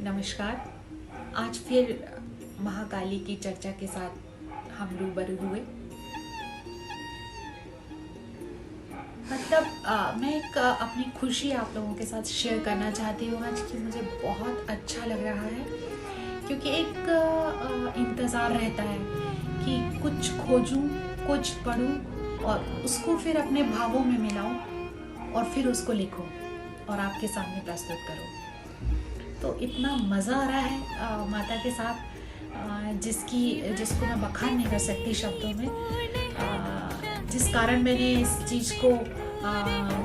नमस्कार। आज फिर महाकाली की चर्चा के साथ हम रूबरू हुए। मैं एक अपनी खुशी आप लोगों के साथ शेयर करना चाहती हूँ आज कि मुझे बहुत अच्छा लग रहा है, क्योंकि एक इंतज़ार रहता है कि कुछ खोजूं, कुछ पढूं और उसको फिर अपने भावों में मिलाऊं और फिर उसको लिखूं और आपके सामने प्रस्तुत करूं। तो इतना मज़ा आ रहा है माता के साथ, जिसको मैं बखान नहीं कर सकती शब्दों में। जिस कारण मैंने इस चीज़ को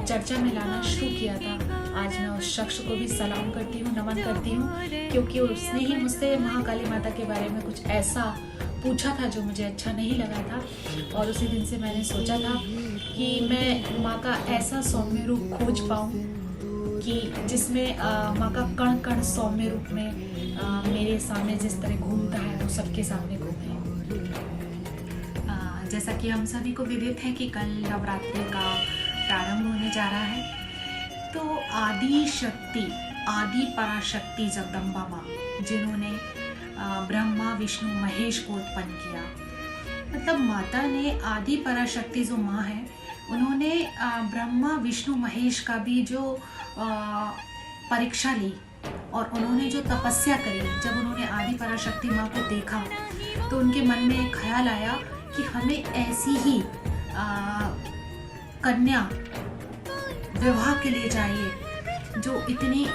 चर्चा में लाना शुरू किया था, आज मैं उस शख्स को भी सलाम करती हूँ, नमन करती हूँ, क्योंकि उसने ही मुझसे महाकाली माता के बारे में कुछ ऐसा पूछा था जो मुझे अच्छा नहीं लगा था। और उसी दिन से मैंने सोचा था कि मैं माँ का ऐसा सौम्य रूप खोज पाऊँ कि जिसमें माँ का कण कण सौम्य रूप में मेरे सामने जिस तरह घूमता है वो सबके सामने घूमे। जैसा कि हम सभी को विदित है कि कल नवरात्रि का प्रारंभ होने जा रहा है, तो आदि शक्ति, आदि पराशक्ति जगदम्बा माँ, जिन्होंने ब्रह्मा विष्णु महेश को उत्पन्न किया, मतलब माता ने आदि पराशक्ति जो माँ है, उन्होंने ब्रह्मा विष्णु महेश का भी जो परीक्षा ली और उन्होंने जो तपस्या करी। जब उन्होंने आदि पराशक्ति माँ को देखा तो उनके मन में एक ख्याल आया कि हमें ऐसी ही कन्या विवाह के लिए चाहिए जो इतनी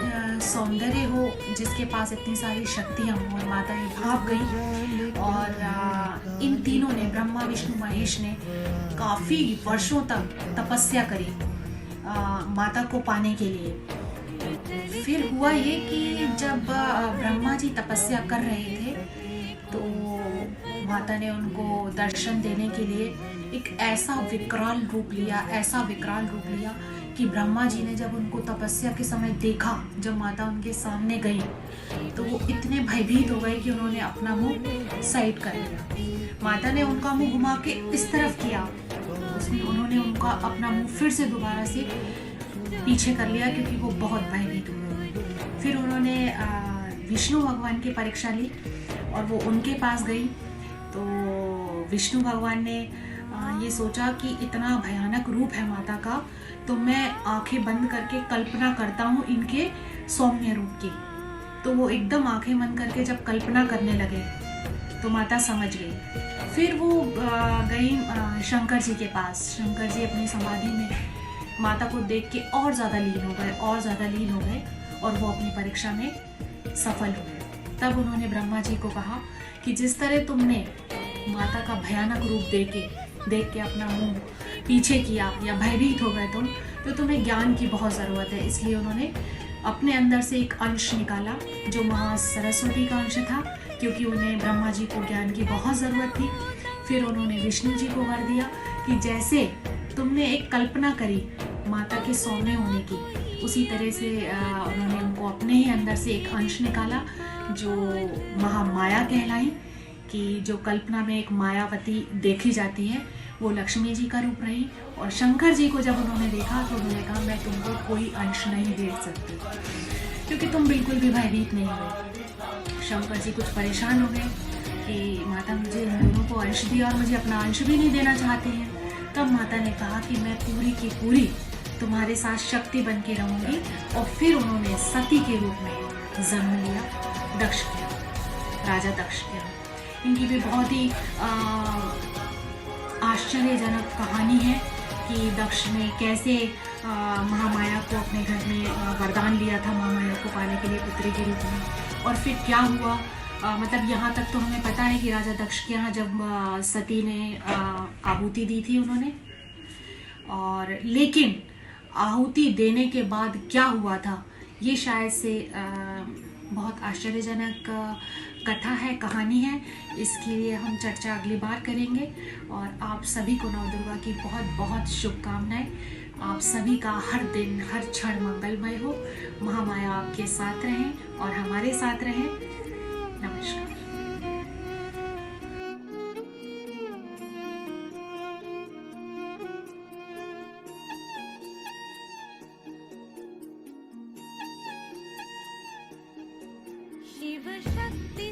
सौंदर्य हो, जिसके पास इतनी सारी शक्तियाँ हों। और माता ये भाव गई और इन तीनों ने, ब्रह्मा विष्णु महेश ने काफ़ी वर्षों तक तपस्या करी माता को पाने के लिए। फिर हुआ ये कि जब ब्रह्मा जी तपस्या कर रहे थे तो माता ने उनको दर्शन देने के लिए एक ऐसा विकराल रूप लिया कि ब्रह्मा जी ने जब उनको तपस्या के समय देखा, जब माता उनके सामने गई, तो वो इतने भयभीत हो गए कि उन्होंने अपना मुंह साइड कर लिया। माता ने उनका मुंह घुमा के इस तरफ किया, उन्होंने उनका अपना मुंह फिर से दोबारा से पीछे कर लिया, क्योंकि वो बहुत भयभीत हुए। फिर उन्होंने विष्णु भगवान की परीक्षा ली और वो उनके पास गई तो विष्णु भगवान ने ये सोचा कि इतना भयानक रूप है माता का, तो मैं आंखें बंद करके कल्पना करता हूँ इनके सौम्य रूप की। तो वो एकदम आंखें बंद करके जब कल्पना करने लगे तो माता समझ गई। फिर वो गई शंकर जी के पास। शंकर जी अपनी समाधि में माता को देख के और ज़्यादा लीन हो गए और वो अपनी परीक्षा में सफल हुए। तब उन्होंने ब्रह्मा जी को कहा कि जिस तरह तुमने माता का भयानक रूप देख के अपना मुंह पीछे किया या भयभीत हो गए तुम, तो तुम्हें ज्ञान की बहुत ज़रूरत है। इसलिए उन्होंने अपने अंदर से एक अंश निकाला जो महा सरस्वती का अंश था, क्योंकि उन्हें ब्रह्मा जी को ज्ञान की बहुत ज़रूरत थी। फिर उन्होंने विष्णु जी को वर दिया कि जैसे तुमने एक कल्पना करी माता के सौम्य होने की, उसी तरह से उन्होंने उनको अपने ही अंदर से एक अंश निकाला जो महामाया कहलाई, कि जो कल्पना में एक मायावती देखी जाती है वो लक्ष्मी जी का रूप रही। और शंकर जी को जब उन्होंने देखा तो उन्होंने कहा मैं तुमको कोई अंश नहीं दे सकती, क्योंकि तुम बिल्कुल भी भयभीत नहीं हुए। शंकर जी कुछ परेशान हो गए कि माता मुझे इन दोनों को अंश दिया और मुझे अपना अंश भी नहीं देना चाहती हैं। तब माता ने कहा कि मैं पूरी की पूरी तुम्हारे साथ शक्ति बन के रहूँगी। और फिर उन्होंने सती के रूप में जन्म लिया, राजा दक्ष के। इनकी भी बहुत ही आश्चर्यजनक कहानी है कि दक्ष ने कैसे महामाया को अपने घर में वरदान लिया था महामाया को पाने के लिए पुत्री के रूप में। और फिर क्या हुआ, मतलब यहाँ तक तो हमें पता है कि राजा दक्ष के यहाँ जब सती ने आहुति दी थी उन्होंने, और लेकिन आहुति देने के बाद क्या हुआ था ये शायद से बहुत आश्चर्यजनक कथा है, कहानी है। इसके लिए हम चर्चा अगली बार करेंगे। और आप सभी को नवदुर्गा की बहुत बहुत शुभकामनाएं। आप सभी का हर दिन हर क्षण मंगलमय हो। महामाया आपके साथ रहें और हमारे साथ रहें। नमस्कार। शिव शक्ति